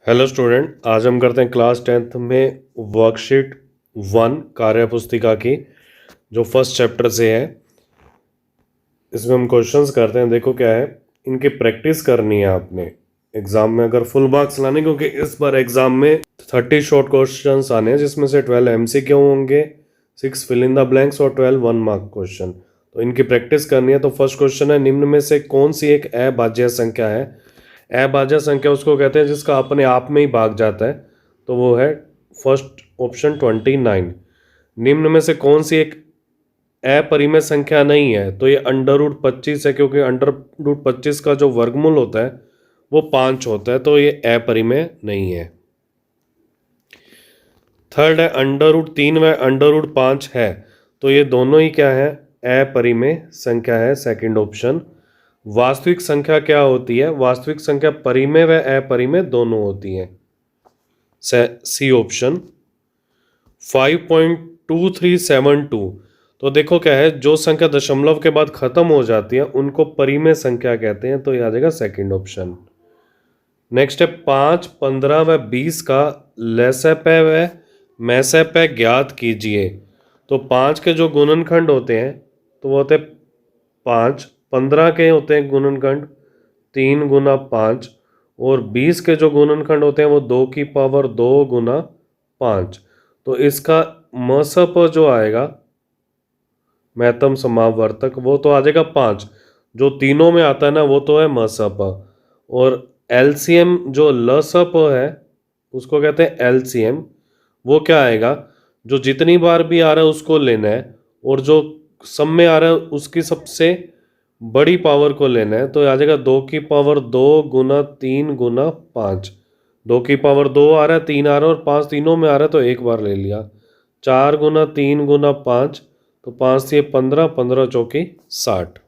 Hello student, आज हम करते हैं क्लास 10th में वर्कशीट 1 कार्य पुस्तिका की जो फर्स्ट चैप्टर से है। इसमें हम क्वेश्चंस करते हैं। देखो क्या है, इनकी प्रैक्टिस करनी है आपने एग्जाम में अगर फुल मार्क्स लाने, क्योंकि इस बार एग्जाम में 30 शॉर्ट क्वेश्चंस आने हैं जिसमें से 12 MCQ होंगे, 6 फिल इन द ब्लैंक्स और 12 1 मार्क क्वेश्चन। तो इनकी प्रैक्टिस करनी है। तो फर्स्ट क्वेश्चन है, निम्न में से कौन सी एक अभाज्य संख्या है। अभाज्य संख्या उसको कहते हैं जिसका अपने आप में ही भाग जाता है। तो वो है फर्स्ट ऑप्शन 29। निम्न में से कौन सी एक अपरिमेय संख्या नहीं है। तो ये √25 है, क्योंकि √25 का जो वर्गमूल होता है वो 5 होता है, तो ये अपरिमेय नहीं है। थर्ड है √3 व √5 है, तो ये दोनों ही क्या है, अपरिमेय संख्या है, सेकंड ऑप्शन। वास्तविक संख्या क्या होती है, वास्तविक संख्या परिमेय व अपरिमेय दोनों होती है, सी ऑप्शन। 5.2372, तो देखो क्या है, जो संख्या दशमलव के बाद खत्म हो जाती है उनको परिमेय संख्या कहते हैं, तो ये आ जाएगा सेकंड ऑप्शन। नेक्स्ट है 5, 15 व 20 का लसपय व मैसपय ज्ञात कीजिए। तो 5 के जो गुणनखंड होते हैं तो वो होते हैं 5, 15 के होते हैं गुणनखंड 3 गुना 5, और 20 के जो गुणनखंड होते हैं वो 2 की पावर 2 गुना 5। तो इसका मसप जो आएगा महत्तम समावर्तक, वो तो आ जाएगा 5। जो तीनों में आता है ना वो तो है मसप, और एलसीएम जो लसप है उसको कहते हैं एलसीएम। वो क्या आएगा, जो जितनी बार भी आ रहा है उसको लेना है, और जो सम में आ रहा है उसकी सबसे बड़ी पावर को लेना है। तो आ जाएगा 2 की पावर 2 गुना 3 गुना 5। 2 की पावर 2 आ रहा है, 3 आ रहा है और 5 तीनों में आ रहा है, तो एक बार ले लिया। 4 गुना 3 गुना 5, तो 5 से 15, 15 चौकी 60।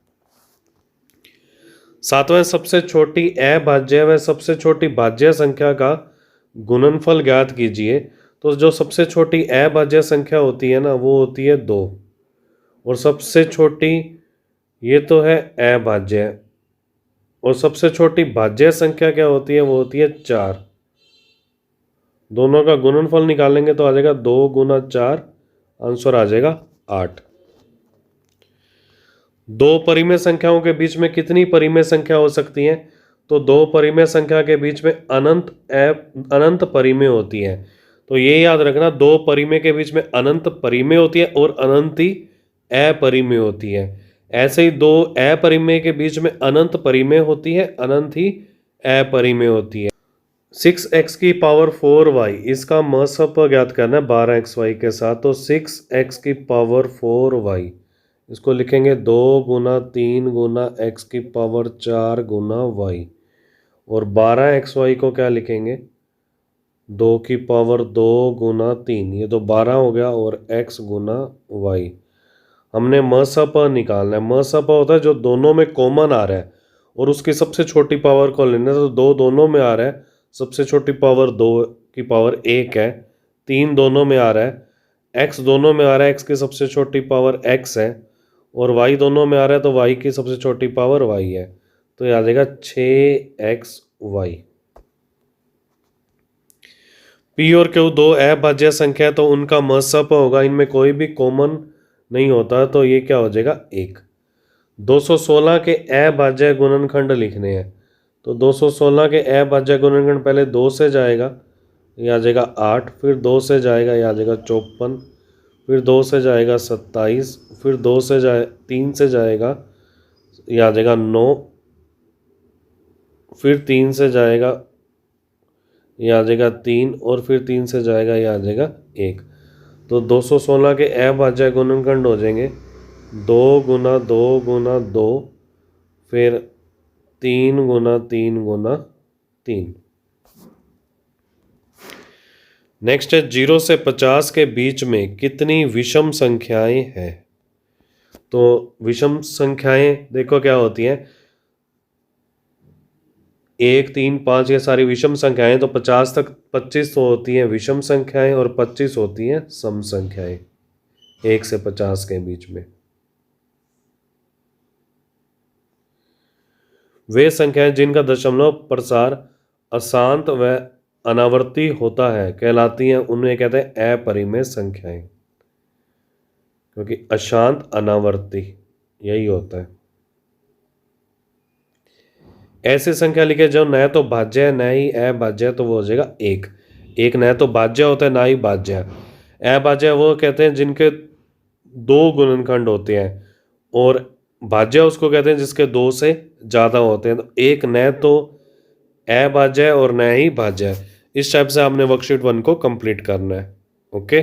सातवें, सबसे छोटी अभाज्य व सबसे छोटी भाज्य संख्या का गुणनफल ज्ञात कीजिए। तो जो सबसे छोटी अभाज्य संख्या होती है ना वो होती है 2, और सबसे छोटी ये तो है अभाज्य, और सबसे छोटी भाज्य संख्या क्या होती है, वो होती है 4। दोनों का गुणनफल निकालेंगे तो आ जाएगा 2 गुना 4, आंसर आ जाएगा 8। दो परिमेय संख्याओं के बीच में कितनी परिमेय संख्या हो सकती है। तो दो परिमेय संख्या के बीच में अनंत परिमेय होती है। तो ये याद रखना, दो परिमेय के बीच में अनंत परिमेय होती है और अनंत ही अपरिमेय होती है। ऐसे ही दो अपरिमेय के बीच में अनंत परिमेय होती है, अनंत ही अपरिमेय होती है। 6x की पावर 4y, इसका मसप ज्ञात करना है 12xy के साथ। तो 6x की पावर 4y, इसको लिखेंगे 2 गुना 3 गुना x की पावर 4 गुना y, और 12xy को क्या लिखेंगे, 2 की पावर 2 गुना 3, ये तो 12 हो गया, और x गुना y। हमने मसप निकालना है। मसप होता है जो दोनों में कॉमन आ रहा है और उसकी सबसे छोटी पावर को लेना है। तो 2 दोनों में आ रहा है, सबसे छोटी पावर 2 की पावर 1 है। 3 दोनों में आ रहा है, x दोनों में आ रहा है, x की सबसे छोटी पावर x है, और y दोनों में आ रहा है तो y की सबसे छोटी पावर y है। तो ये आ जाएगा 6xy। p और q दो अभाज्य संख्या है, तो उनका मसप होगा, इनमें कोई भी कॉमन नहीं होता, तो ये क्या हो जाएगा 1। 216 के अभाज्य गुणनखंड लिखने हैं। तो 216 के अभाज्य गुणनखंड पहले 2 से जाएगा, ये आ जाएगा 8, फिर 2 से जाएगा, ये आ जाएगा 54, फिर 2 से जाएगा 27, फिर 2 से 3 से जाएगा, ये आ जाएगा 9, फिर 3 से जाएगा, ये आ जाएगा 3, और फिर 3 से जाएगा, ये आ जाएगा 1। तो 216 के अभाज्य गुणनखंड हो जाएंगे 2 गुना 2 गुना 2, फिर 3 गुना 3 गुना 3। नेक्स्ट है 0 से 50 के बीच में कितनी विषम संख्याएं हैं। तो विषम संख्याएं देखो क्या होती हैं, 1, 3, 5 ये सारी विषम संख्याएं। तो 50 तक 25 तो होती हैं विषम संख्याएं और 25 होती हैं सम संख्याएं 1 से 50 के बीच में। वे संख्याएं जिनका दशमलव प्रसार अशांत व अनावर्ती होता है कहलाती हैं, उन्हें कहते हैं अपरिमेय संख्याएं, क्योंकि अशांत अनावर्ती यही होता है। ऐसी संख्या लिखे जो न तो भाज्य है न ही अभाज्य है, तो वो हो जाएगा एक। एक न तो भाज्य होता है ना ही भाज्य है। अभाज्य वो कहते हैं जिनके दो गुणनखंड होते हैं, और भाज्य उसको कहते हैं जिसके दो से ज़्यादा होते हैं। तो एक न तो अभाज्य है और न ही भाज्य है। इस टाइप से आपने वर्कशीट 1 को कंप्लीट करना है। ओके।